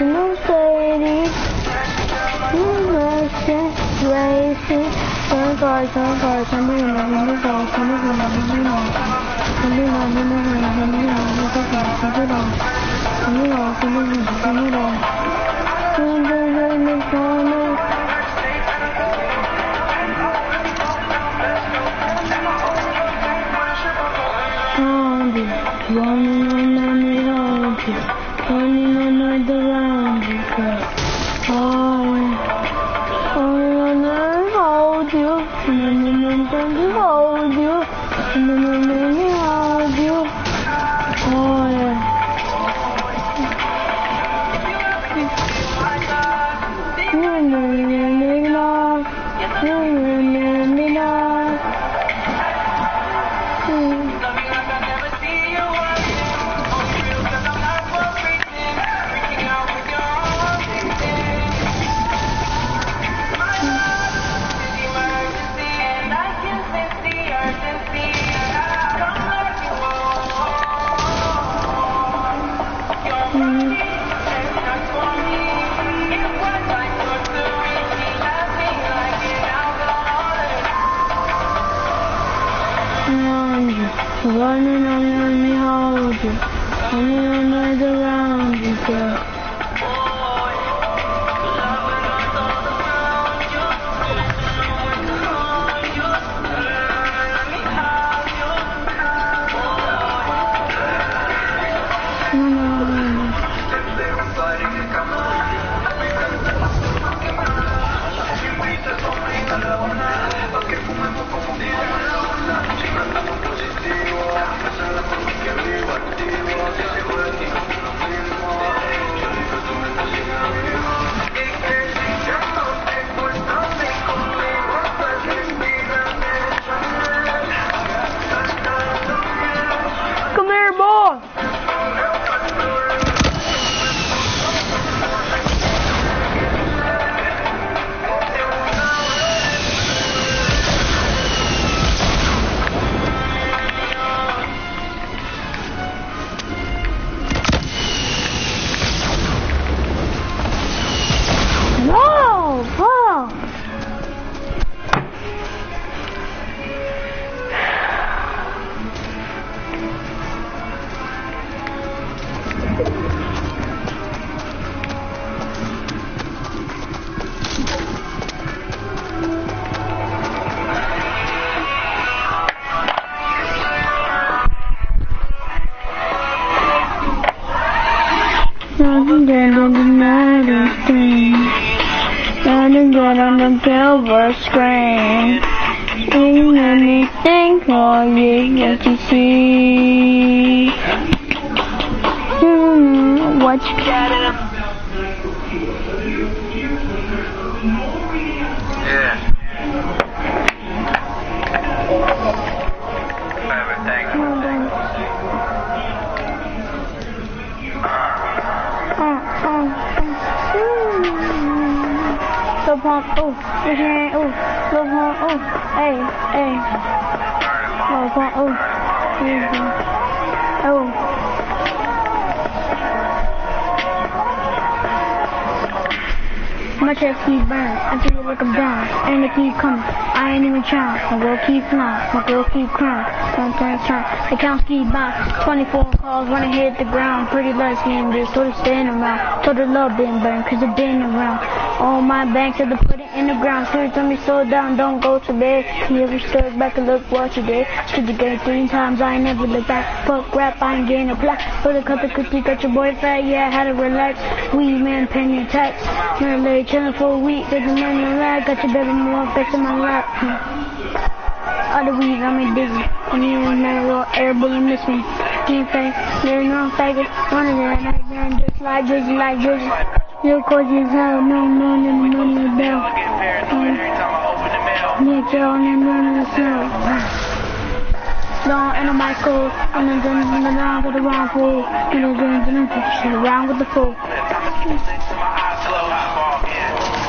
a new city. Racing. Turn cars, running on me, hold you. Running on me around you, girl. On the silver screen, ain't anything for you that you see. What you got in Yeah. Oh, okay, oh, love her, oh, hey, love her, oh, my chest keep burning, I feel like I'm down, and it keep coming, I ain't even trying, my girl keep flying, my girl keep crying, time, the counts keep bouncing, 24 calls when I hit the ground, pretty light skin bitch, told her staying around, told her love didn't burn, cause it been around, all my banks had to put it in the ground, spirit told me slow down, don't go to bed, you ever stood back and look what you did, stood the game 3 times, I ain't never looked back, fuck rap, I ain't getting a plaque, put a cut the cookie, got your boy fat, yeah, I had to relax, weed man, paying your tax, lay chillin' for a week, there's a man in the lag, got your baby mom face in my lap, other weed got me dizzy, and you ain't never roll, everybody miss me, can't fake, there's no faggot, running there, and just like Drizzy, you're crazy as hell, no money in the bell. Yeah, girl, and running the cell. Long and a Michael, and then around with the wrong fool, and then shit around with the fool.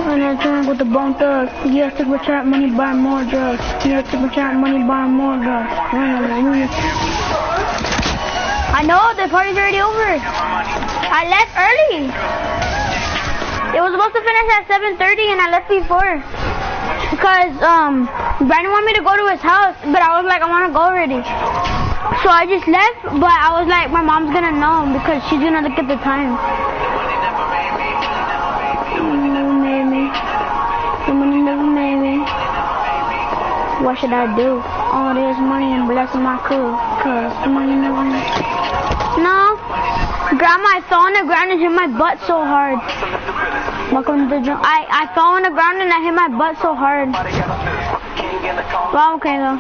And then turn with the bone thugs. Yeah, stick with trap money, buy more drugs. Yeah, stick with trap money, buy more drugs. I know, the party's already over. I left early. It was supposed to finish at 7:30 and I left before. Because Brandon wanted me to go to his house, but I was like, I want to go already. So I just left, but I was like, my mom's gonna know because she's gonna look at the time. Never made me. The money never made me. What should I do? All this money and blessing my crew, cause the money never made me. No, Grandma, I fell on the ground and hit my butt so hard. Welcome to the gym. I fell on the ground and I hit my butt so hard. Well, okay though.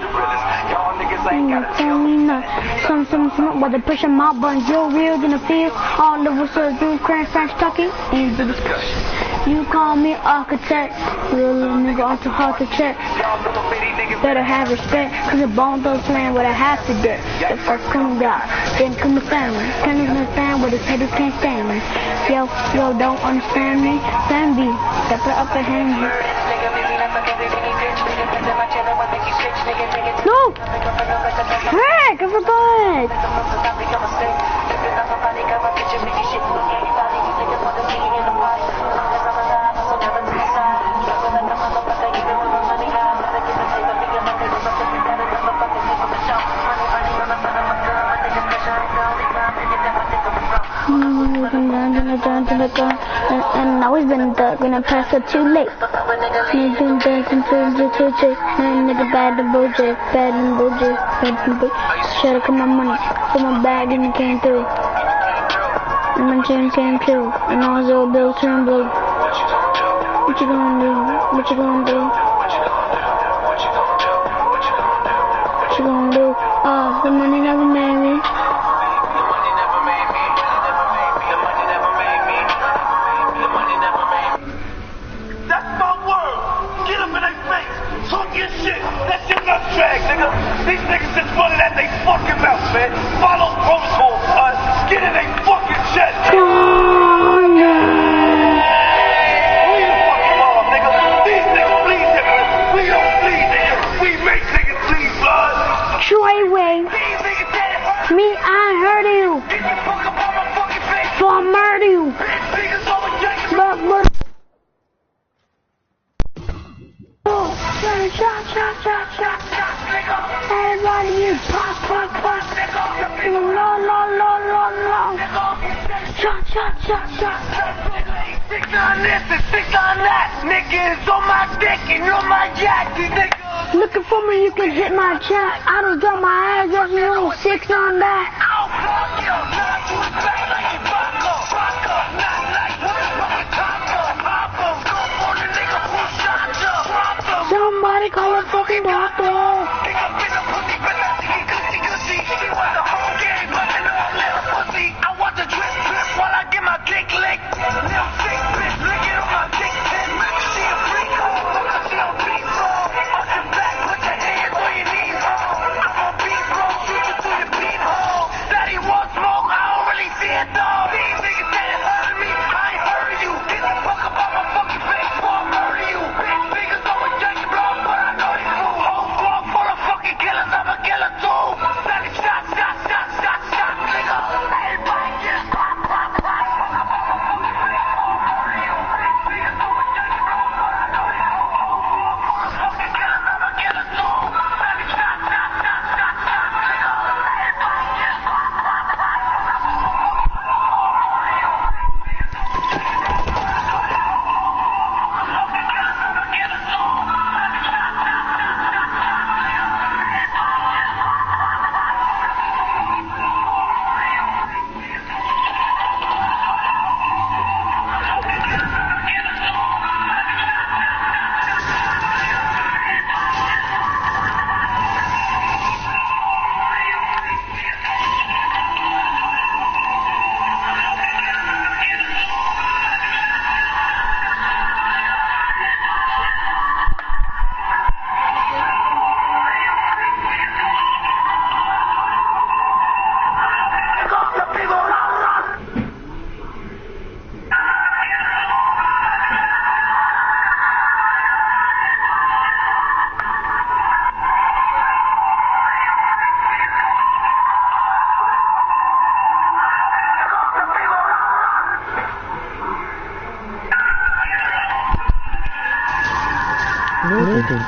Some, while they push them out, but you're real gonna feel all levels of blue, crank, French, talking into discussion. You call me architect, real little nigga also hard to check. Better have respect, cause the bone don't plan what I have to get. The first come God, then come the family. Can't understand what his haters can't stand me. Yo, don't understand me? Plan B, step it up and hand me. No! Heck, I forgot! And now he's been gonna pass it too late. He's been dancing to the two nigga bad and bougie, bad and bougie, bad and bougie. Should've cut my money, put my bag and it came through. And my chains came true, and all his old bills turned blue. What you gonna do? What you gonna do? What you gonna do? Oh, the money never made me. These niggas just running at they fucking mouth, man. Follow protocol, get in they fucking chest. Leave the fucking law, nigga. These niggas bleed, nigga. We don't bleed, nigga. We make niggas bleed, blood. Treyway. Me, I heard you. So I murder you. But. Shot. Everybody is pop. Long. Shot. 6 on this and 6 on that. Niggas on my dick and on my jack. These niggas looking for me, you can hit my chat. I don't drop my ass, just you 6 on that. Somebody call a fucking doctor. I want the drip while I get my dick licked. Little sick bitch, lick it on my dick pin. She a freak, she on beat roll. Off your back, put your hands on your knees, ho. I'm on beat roll, shoot you through your beat hole. Daddy wants smoke, I don't really see it though. These niggas didn't hurt me, I ain't heard you. Get the fuck up on my fucking face before I murder you. Bitch, niggas always judge you, bro, but I know they fool. Whole squad Noted.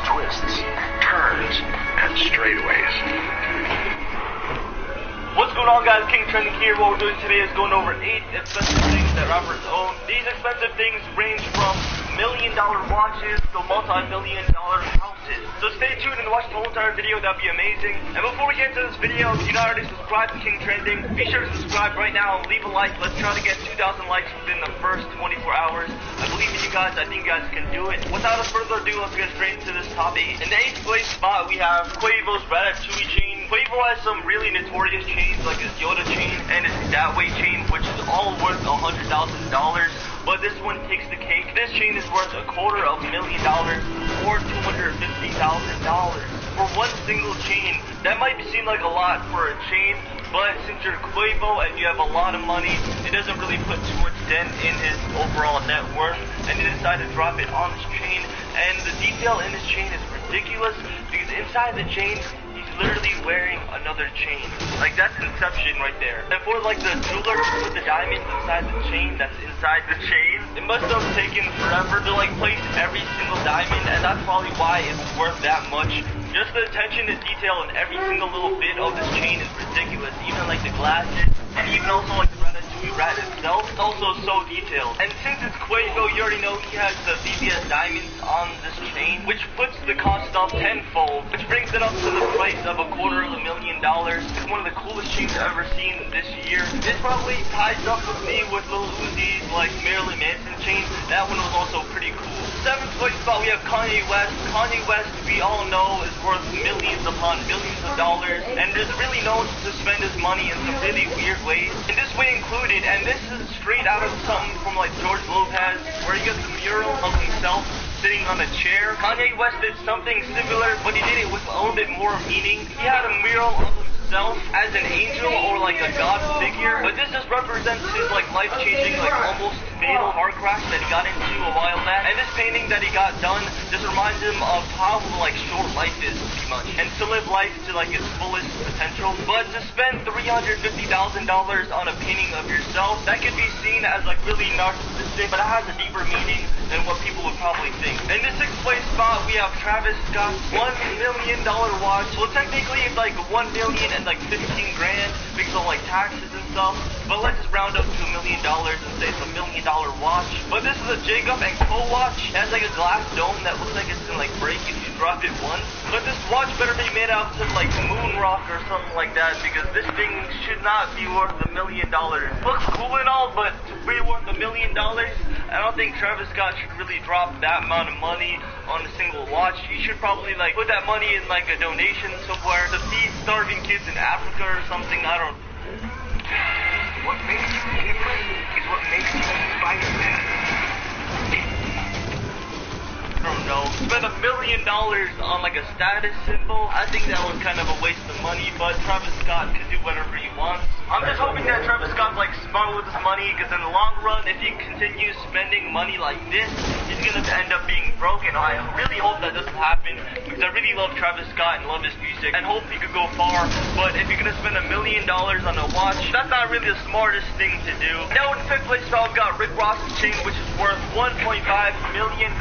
Twists, turns, and straightaways. What's going on, guys? King Trending here. What we're doing today is going over 8 expensive things that rappers own. These expensive things range from $1 million watches to multi-million-dollar houses. So stay tuned and watch the whole entire video. That'd be amazing. And before we get into this video, if you're not already subscribed to King Trending, be sure to subscribe right now and leave a like. Let's try to get 2,000 likes within the first 24 hours. I believe in you guys. I think you guys can do it. Without further ado, let's get straight into this top 8. In the 8th place spot, we have Quavo's Ratatouille chain. Quavo has some really notorious chains like his Yoda chain and his That Way chain, which is all worth $100,000. But this one takes the cake. This chain is worth $250,000 or $250,000 for one single chain. That might seem like a lot for a chain, but since you're Quavo and you have a lot of money, it doesn't really put too much dent in his overall net worth, and he decided to drop it on his chain. And the detail in this chain is ridiculous because inside the chain, he's literally wearing another chain. Like, that's Inception right there. And for like the jeweler to put the diamonds inside the chain that's inside the chain, it must have taken forever to like place every single diamond, and that's probably why it's worth that much. Just the attention to detail in every single little bit of this chain is ridiculous. Even like the glasses, and even also like the Ratatouille rat itself, is also so detailed. And since it's Quavo, you already know he has the VVS diamonds on this chain, which puts the cost up tenfold, which brings it up to the price of $250,000. It's one of the coolest chains I've ever seen this year. This probably ties up with me with Lil Uzi's like Marilyn Manson chain. That one was also pretty cool. 7th place spot, we have Kanye West. Kanye West, we all know, is worth millions upon millions of dollars, and is really known to spend his money in some really weird ways. And this way included, and this is straight out of something from like George Lopez, where he gets a mural of himself sitting on a chair. Kanye West did something similar, but he did it with a little bit more meaning. He had a mural of himself as an angel or like a god figure, but this just represents his like life-changing, like almost fatal car crash that he got into a while back. And this painting that he got done just reminds him of how like short life is, pretty much, and to live life to like its fullest potential. But to spend $350,000 on a painting of yourself, that could be seen as like really narcissistic, but it has a deeper meaning than what people would probably think. In the 6th place spot, we have Travis Scott's $1 million watch. Well, technically it's like $1 million and like 15 grand because of like taxes and stuff, but let's just round up to $1 million and say it's $1 million watch. But this is a Jacob and Co watch. It has like a glass dome that looks like it's gonna like break if you drop it once. But this watch better be made out of like moon rock or something like that, because this thing should not be worth $1 million. Looks cool and all, but to be worth $1 million, I don't think Travis Scott should really drop that amount of money on a single watch. He should probably like put that money in like a donation somewhere to feed starving kids in Africa or something. I don't. What makes you different is what makes you Spider-Man. I don't know. Spend $1 million on like a status symbol. I think that was kind of a waste of money, but Travis Scott could do whatever he wants. I'm just hoping that Travis Scott's like smart with his money, because in the long run, if he continues spending money like this, he's gonna end up being broke, and I really hope that doesn't happen, because I really love Travis Scott and love his music, and hope he could go far. But if you're gonna spend $1 million on a watch, that's not really the smartest thing to do. Now in 5th place, I've got Rick Ross's chain, which is worth $1.5 million.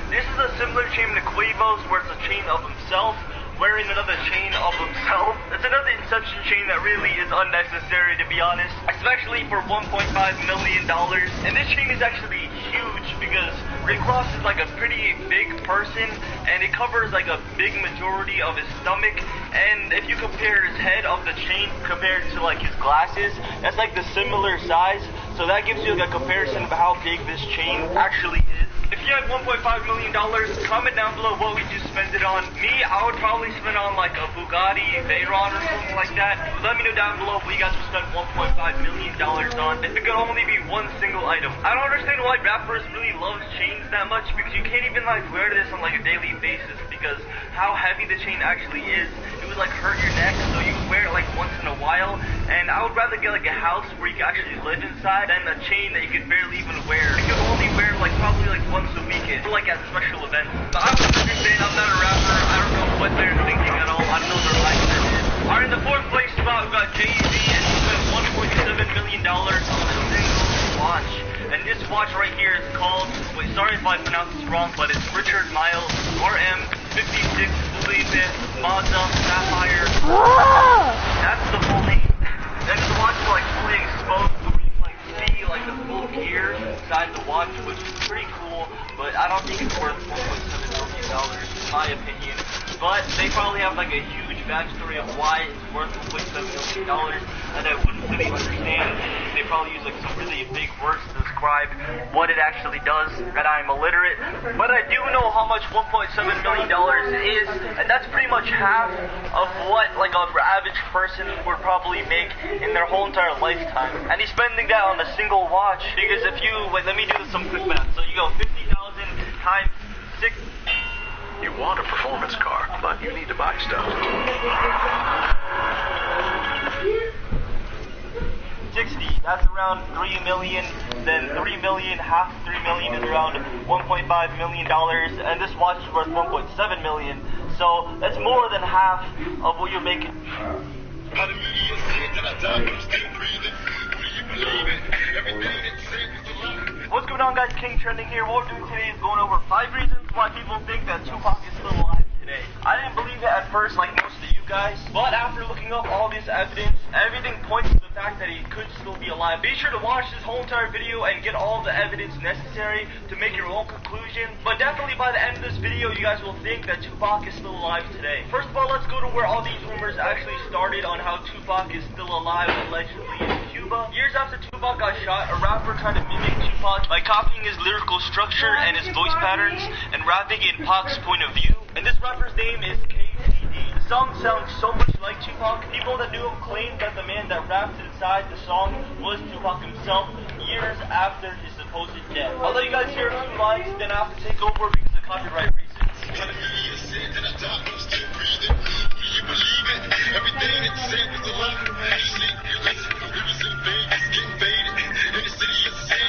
This is a similar chain to Quavo's, where it's a chain of himself wearing another chain of himself. It's another Inception chain that really is unnecessary, to be honest, especially for $1.5 million. And this chain is actually huge because Rick Ross is like a pretty big person, and it covers like a big majority of his stomach. And if you compare his head of the chain compared to like his glasses, that's like the similar size. So that gives you like a comparison of how big this chain actually is. If you had $1.5 million, comment down below what would you spend it on. Me, I would probably spend on like a Bugatti Veyron or something like that. Let me know down below what you guys would spend $1.5 million on. If it could only be one single item. I don't understand why rappers really love chains that much, because you can't even like wear this on like a daily basis, because how heavy the chain actually is. It would like hurt your neck, so you wear it like once in a while. And I would rather get like a house where you can actually live inside than a chain that you could barely even wear. You could only wear like probably like once a weekend, like at special events. But I don't understand, I'm not a rapper, I don't know what they're thinking at all, I don't know their lifestyle is. Alright, in the 4th place spot, we've got Jay-Z, and he spent $1.7 million on a single watch. And this watch right here is called, wait, sorry if I pronounce this wrong, but it's Richard Mille RM56 Felipe Mazda Sapphire. That's the full name. And the watch is like fully exposed, so we can like see like the full gear inside the watch, which is pretty cool, but I don't think it's worth $1.7 million in my opinion. But they probably have like a huge backstory of why it's worth $1.7 million, and I wouldn't really understand. They probably use like some really big words to describe what it actually does, and I'm illiterate. But I do know how much $1.7 million is, and that's pretty much half of what like an average person would probably make in their whole entire lifetime. And he's spending that on a single watch, because if you, wait, let me do some quick math. So you go 50,000 times 6. You want a performance car, but you need to buy stuff. 60, that's around 3 million, then 3 million, half 3 million is around $1.5 million, and this watch is worth 1.7 million, so that's more than half of what you're making. What's going on, guys? King Trending here. What we're doing today is going over 5 reasons why people think that Tupac is still alive today. I didn't believe it at first, like most of you guys, but after looking up all this evidence, everything points to the fact that he could still be alive. Be sure to watch this whole entire video and get all the evidence necessary to make your own conclusion, but definitely by the end of this video, you guys will think that Tupac is still alive today. First of all, let's go to where all these rumors actually started on how Tupac is still alive, allegedly in Cuba. Years after Tupac got shot, a rapper tried to mimic Tupac by copying his lyrical structure and his voice patterns and rapping in Pac's point of view. And this rapper's name is KTD. The song sounds so much like Tupac. People that knew him claimed that the man that rapped inside the song was Tupac himself years after his supposed death. I'll let you guys hear a few lines, then I have to take over because of copyright reasons.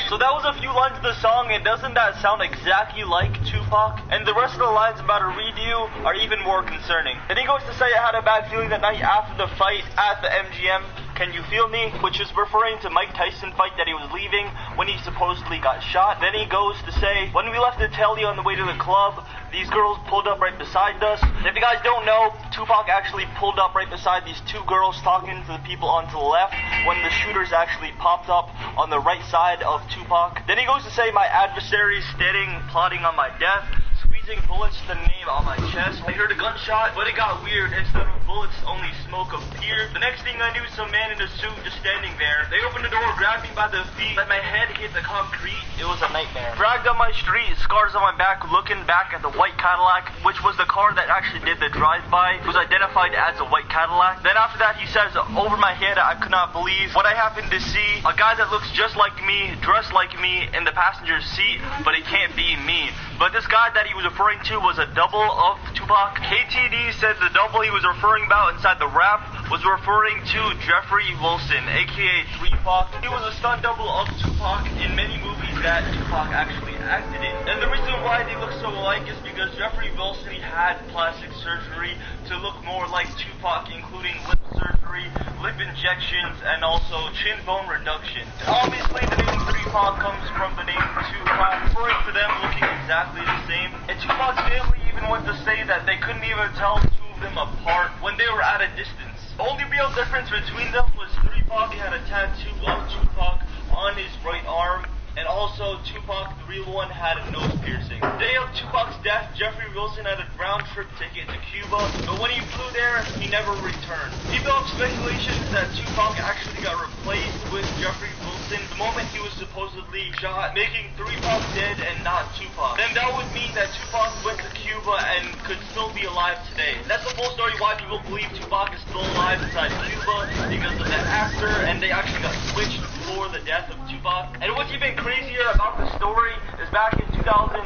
So that was a few lines of the song, and doesn't that sound exactly like Tupac? And the rest of the lines I'm about to read you are even more concerning. Then he goes to say, I had a bad feeling that night after the fight at the MGM. Can you feel me? Which is referring to Mike Tyson fight that he was leaving when he supposedly got shot. Then he goes to say, when we left the telly on the way to the club, these girls pulled up right beside us. If you guys don't know, Tupac actually pulled up right beside these 2 girls talking to the people on to the left when the shooters actually popped up on the right side of Tupac. Then he goes to say, my adversaries standing, plotting on my death, squeezing bullets to the name on my chest. I heard a gunshot, but it got weird. Instead of bullets, only smoke appeared. The next thing I knew, some man in a suit just standing there. They opened the door, grabbed me by the feet, let my head hit the concrete. It was a nightmare. Dragged on my street, scars on my back, looking back at the white Cadillac, which was the car that actually did the drive-by. It was identified as a white Cadillac. Then after that, he says, over my head, I could not believe what I happened to see. A guy that looks just like me, dressed like me, in the passenger seat, but it can't be me. But this guy that he was referring to was a double of Tupac. KTD said the double he was referring about inside the rap was referring to Jeffrey Wilson, aka 3Pac. He was a stunt double of Tupac in many movies that Tupac actually acted in. And the reason why they look so alike is because Jeffrey Wilson had plastic surgery to look more like Tupac, including lip surgery, lip injections, and also chin bone reduction. Obviously, the name 3Pac comes from the name Tupac, referring to them looking exactly the same. And Tupac's family even went to say that they couldn't even tell 2 of them apart when they were at a distance. The only real difference between them was 3Pac had a tattoo of Tupac on his right arm, and also Tupac, the real one, had a nose piercing. The day of Tupac's death, Jeffrey Wilson had a round trip ticket to Cuba, but when he flew there, he never returned. People have speculations that Tupac actually got replaced with Jeffrey Wilson Wilson the moment he was supposedly shot, making 3 Pac dead and not 2 Pac. Then that would mean that 2 Pac went to Cuba and could still be alive today. That's the full story why people believe 2 Pac is still alive inside Cuba, because of that actor, and they actually got switched before the death of 2 Pac. And what's even crazier about the story is back in 2011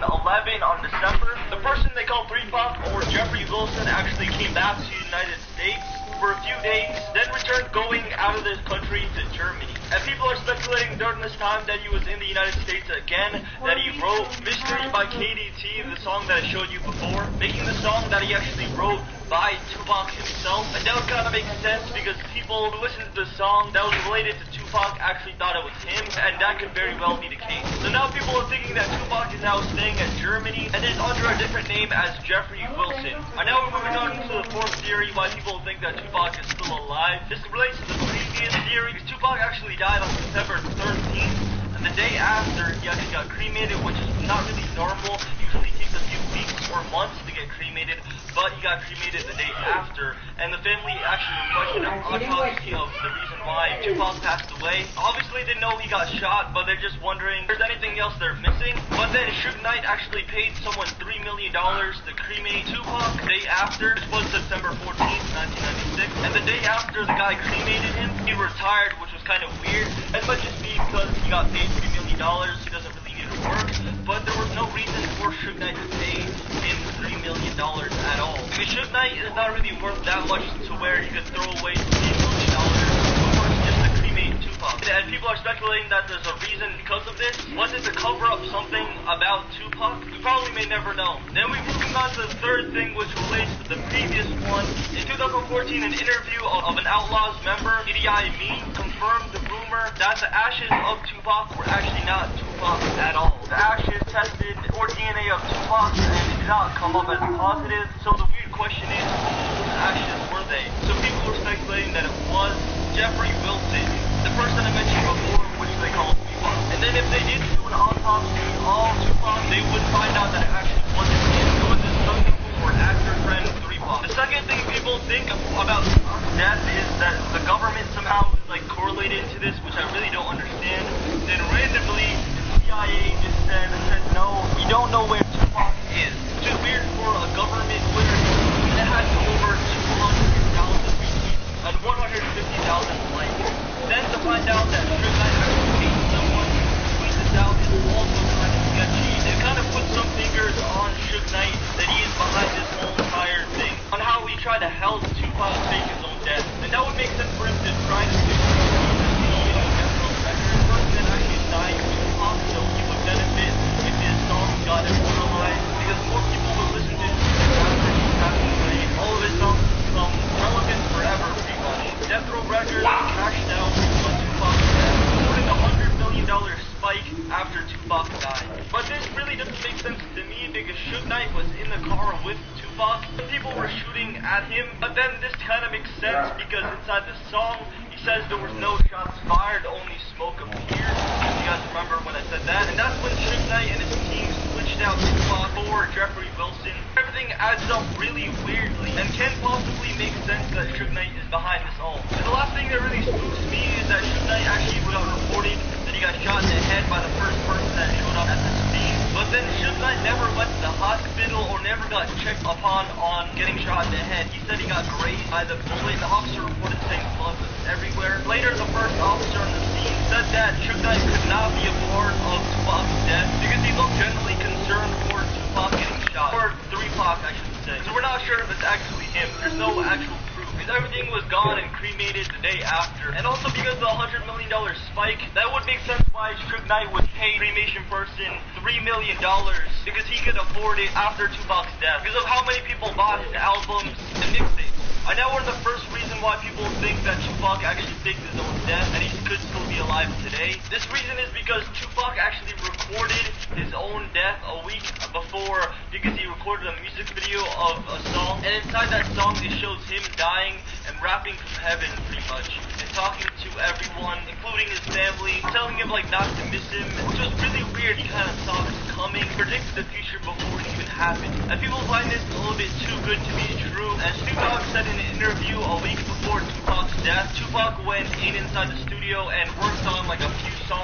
on December, the person they call 3 Pac, or Jeffrey Wilson, actually came back to the United States for a few days, then returned going out of the country to Germany. And people are speculating during this time that he was in the United States again, that he wrote Mystery by KDT, the song that I showed you before, making the song that he actually wrote by Tupac himself. And that would kind of make sense because people who listened to the song that was related to Tupac actually thought it was him, and that could very well be the case. So now people are thinking that Tupac is now staying at Germany and is under a different name as Jeffrey Wilson. And now we're moving on to the fourth theory why people think that Tupac is still alive. This relates to the previous theory, because Tupac actually died on September 13th, and the day after he actually got cremated, which is not really normal. Usually takes a few weeks or months to get cremated, but he got cremated the day after, and the family actually requested an autopsy of the reason why Tupac passed away. Obviously they know he got shot, but they're just wondering if there's anything else they're missing. But then Suge Knight actually paid someone $3 million to cremate Tupac the day after, which was September 14th, 1996, and the day after the guy cremated him, he retired, which was kind of weird. It might just be because he got paid $3 million, he doesn't really need to work, but there was no reason for Suge Knight to pay him $3 million at all. Because Suge Knight is not really worth that much to where he could throw away $3 million just to cremate Tupac. And people are speculating that there's a reason because of this. Was it to cover up something about Tupac? We probably may never know. Then we're moving on to the third thing, which relates to the previous one. In 2014, an interview of an Outlaws member, Idi Amin, confirmed the rumor that the ashes of Tupac were actually not Tupac at all. The ashes tested for DNA of Tupac and it did not come up as positive. So the weird question is, whose ashes were they? So people were speculating that it was Jeffrey Wilson, the person I mentioned before, which they call Tupac. And then if they did do an autopsy of Tupac, they would find out that it actually wasn't him. It was his stunt double or actor friend, 3 Pac. The second thing people think about Tupac's death is that the government somehow is like correlated to this, which I really don't understand. Then randomly, the CIA just said no, we don't know where Tupac is. Which is weird for a government where it has over 200,000 retweets and 150,000 likes. Then to find out that Suge Knight actually hates someone who tweets this out is also kind of sketchy. It kind of puts some fingers on Suge Knight that he is behind this whole entire thing, on how he tried to help Tupac fake his own death. And that would make sense for him to try to do the person that actually died with Tupac, so he would benefit if his songs got immortalized, because more people would listen to his music after he passed away. All of his songs become relevant forever, pretty much. Death Row Records cashed out on Tupac's death, including a $100 million spike after Tupac died. But this really doesn't make sense to me because Suge Knight was in the car with Tupac. People were shooting at him, but then this kind of makes sense because inside the song, he says there was no shots fired, only smoke appeared. If you guys remember when I said that. And that's when Suge Knight and his team switched out Tupac for Jeffrey Wilson. Everything adds up really weirdly and can possibly make sense that Suge Knight is behind this all. And the last thing that really spooks me is that Suge Knight actually got reported that he got shot in the head by the first person that showed up at the scene. But then Suge Knight never went to the hospital or never got checked upon on getting shot in the head. He said he got grazed by the bullet. The officer reported saying blood was everywhere. Later, the first officer on the scene said that Suge Knight could not be a part of Tupac's death because he looked generally concerned for Tupac getting shot. Or 3 Pac, I should say. So we're not sure if it's actually him. There's no actual proof. Because everything was gone and cremated the day after. And also because of the $100 million spike, that would make sense why Suge Knight would pay cremation person $3 million because he could afford it after Tupac's death. Because of how many people bought his albums and mixtapes. I know one of the first reasons why people think that Tupac actually faked his own death and he could still be alive today. This reason is because Tupac actually recorded his own death a week before because he recorded a music video of a song. And inside that song it shows him dying and rapping from heaven pretty much. And talking to everyone, including his family, telling him like not to miss him. Which was really weird. He kind of saw this coming, predicted the future before it even happened. And people find this a little bit too good to be true. As Snoop Dogg said in an interview a week before Tupac's death, Tupac went inside the studio and worked on like a few songs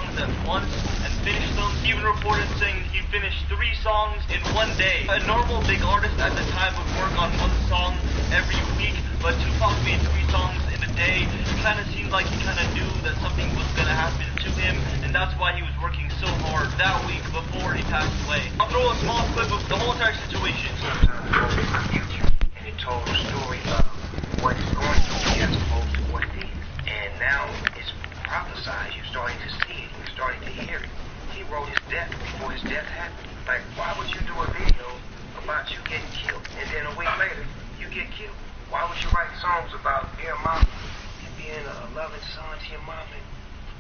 once and finished them. He even reported saying he finished 3 songs in 1 day. A normal big artist at the time would work on 1 song every week, but Tupac made 3 songs in a day. It kind of seemed like he kind of knew that something was going to happen to him, and that's why he was working so hard that week before he passed away. I'll throw a small clip of the whole entire situation. And it told a story of what is going to be as opposed to what it is. And now it's prophesied. You're starting to see it. You're starting to hear it. He wrote his death before his death happened. Like, why would you do a video about you getting killed, and then a week later, you get killed? Why would you write songs about your mom and being a loving son to your mom? And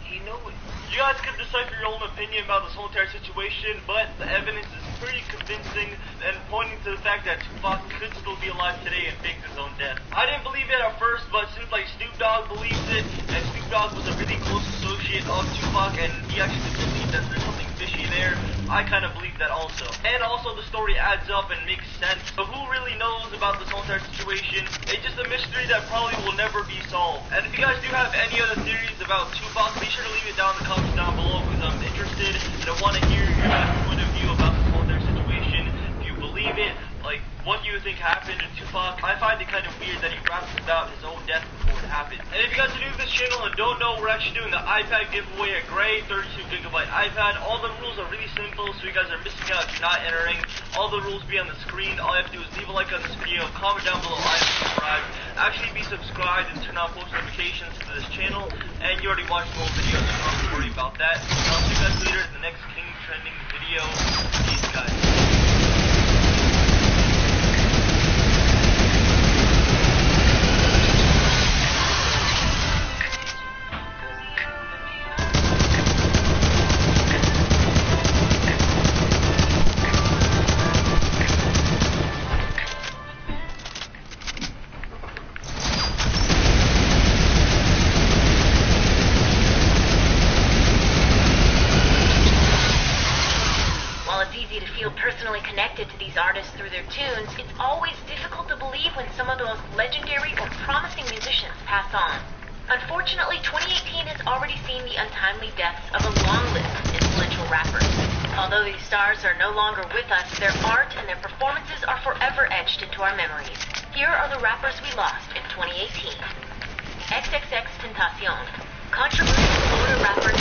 he knew it. You guys can decipher your own opinion about this whole entire situation, but the evidence is pretty convincing and pointing to the fact that Tupac could still be alive today and faked his own death. I didn't believe it at first, but it seems like Snoop Dogg believes it, and Snoop Dogg was a really close associate of Tupac, and he actually believed that there's something fishy there. I kind of believe that also. And also the story adds up and makes sense. But who really knows about this whole entire situation? It's just a mystery that probably will never be solved. And if you guys do have any other theories about Tupac, be sure to leave it down in the comments down below, because I'm interested and I want to hear your guys' point of view about this whole entire situation. If you believe it, like, what do you think happened to Tupac? I find it kind of weird that he raps about his own death before it happened. And if you guys are new to this channel and don't know, we're actually doing the iPad giveaway, a gray 32GB iPad. All the rules are really simple, so you guys are missing out if you're not entering. All the rules be on the screen. All you have to do is leave a like on this video, comment down below, I subscribe. Actually be subscribed and turn on post notifications to this channel. And you already watched the whole video, so don't worry about that. And I'll see you guys later in the next King Trending video. Peace, guys. Personally connected to these artists through their tunes, it's always difficult to believe when some of the most legendary or promising musicians pass on. Unfortunately, 2018 has already seen the untimely deaths of a long list of influential rappers. Although these stars are no longer with us, their art and their performances are forever etched into our memories. Here are the rappers we lost in 2018. XXX Tentacion. Controversial Florida rapper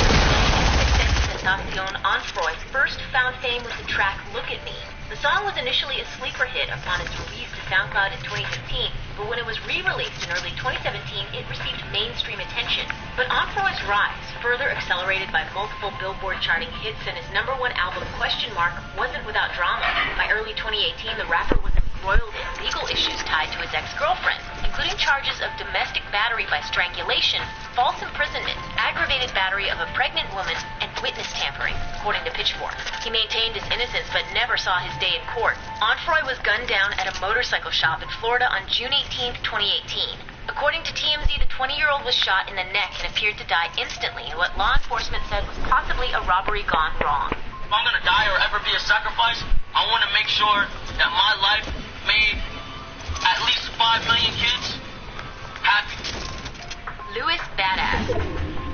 Tentacion Onfroy first found fame with the track Look at Me. The song was initially a sleeper hit upon its release to SoundCloud in 2015, but when it was re-released in early 2017, it received mainstream attention. But Onfroy's rise, further accelerated by multiple Billboard charting hits and his #1 album Question Mark, wasn't without drama. By early 2018, the rapper was embroiled in legal issues tied to his ex-girlfriend, including charges of domestic battery by strangulation, false imprisonment, aggravated battery of a pregnant woman, and witness tampering, according to Pitchfork. He maintained his innocence but never saw his day in court. Onfroy was gunned down at a motorcycle shop in Florida on June 18, 2018. According to TMZ, the 20-year-old was shot in the neck and appeared to die instantly in what law enforcement said was possibly a robbery gone wrong. If I'm gonna die or ever be a sacrifice, I want to make sure that my life made at least 5 million kids happy. Louis Badass.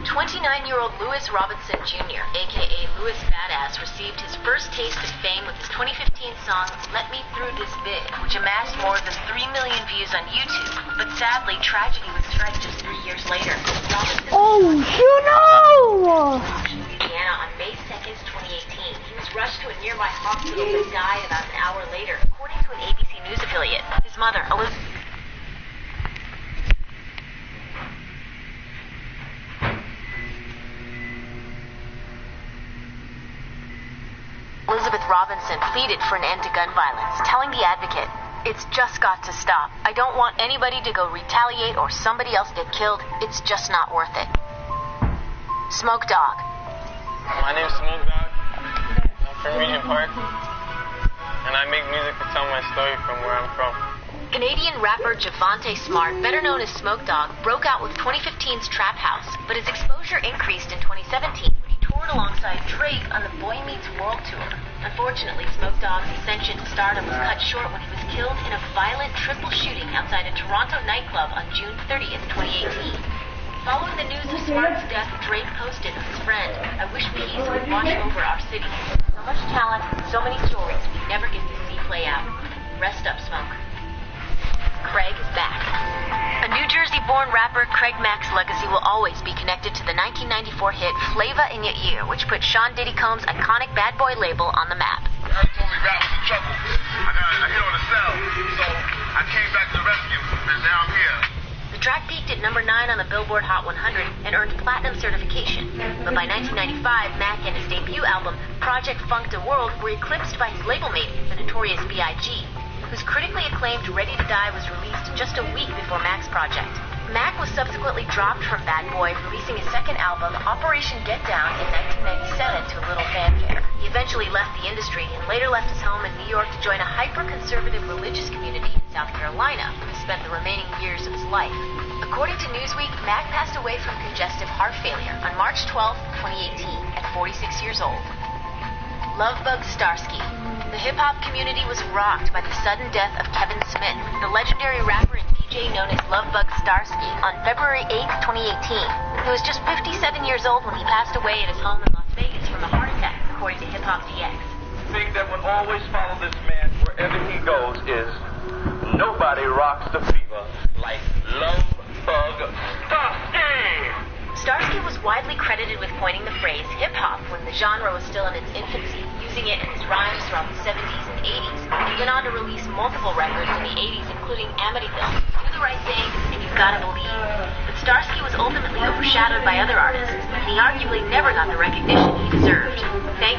29-year-old Louis Robinson Jr., a.k.a. Louis Badass, received his first taste of fame with his 2015 song, Let Me Through This Bit, which amassed more than 3 million views on YouTube. But sadly, tragedy would strike just 3 years later. Robinson Louisiana on May 2nd, 2018. He was rushed to a nearby hospital but died about an hour later, according to an ABC News affiliate. His mother, Elizabeth Robinson pleaded for an end to gun violence, telling The Advocate, "It's just got to stop. I don't want anybody to go retaliate or somebody else get killed. It's just not worth it." Smoke Dog. My name's Smoke Dog. I'm from Regent Park, and I make music to tell my story from where I'm from. Canadian rapper Javante Smart, better known as Smoke Dog, broke out with 2015's Trap House, but his exposure increased in 2017 when he toured alongside Drake on the Boy Meets World tour. Unfortunately, Smoke Dog's ascension to stardom was cut short when he was killed in a violent triple shooting outside a Toronto nightclub on June 30th, 2018. Following the news of Smart's death, Drake posted with his friend, "I wish peace would watch over our city. So much talent, so many stories we never get to see play out. Rest up, Smoke." Craig is back. A New Jersey-born rapper, Craig Mack's legacy will always be connected to the 1994 hit Flavor in Your Ear, which put Sean Diddy Combs' iconic Bad Boy label on the map. Harry told me rap was in trouble. I got a hit on the cell, so I came back to the rescue, and now I'm here. The track peaked at number 9 on the Billboard Hot 100 and earned platinum certification. But by 1995, Mack and his debut album, Project Funked a World, were eclipsed by his label mate, the Notorious B.I.G., whose critically acclaimed Ready to Die was released just a week before Mack's project. Mack was subsequently dropped from Bad Boy, releasing his second album, Operation Get Down, in 1997 to a little fanfare. He eventually left the industry and later left his home in New York to join a hyper-conservative religious community in South Carolina, where he spent the remaining years of his life. According to Newsweek, Mack passed away from congestive heart failure on March 12, 2018, at 46 years old. Lovebug Starsky. The hip-hop community was rocked by the sudden death of Kevin Smith, the legendary rapper and DJ known as Lovebug Starsky, on February 8, 2018. He was just 57 years old when he passed away at his home in Las Vegas from a heart attack, according to Hip Hop DX. The thing that would always follow this man wherever he goes is nobody rocks the fever like Lovebug Starsky. Starsky was widely credited with coining the phrase hip-hop when the genre was still in its infancy, using it in his rhymes throughout the 70s and 80s. He went on to release multiple records in the 80s, including Amityville, Do the Right Thing, and You've Gotta Believe. But Starsky was ultimately overshadowed by other artists, and he arguably never got the recognition he deserved. Thankfully,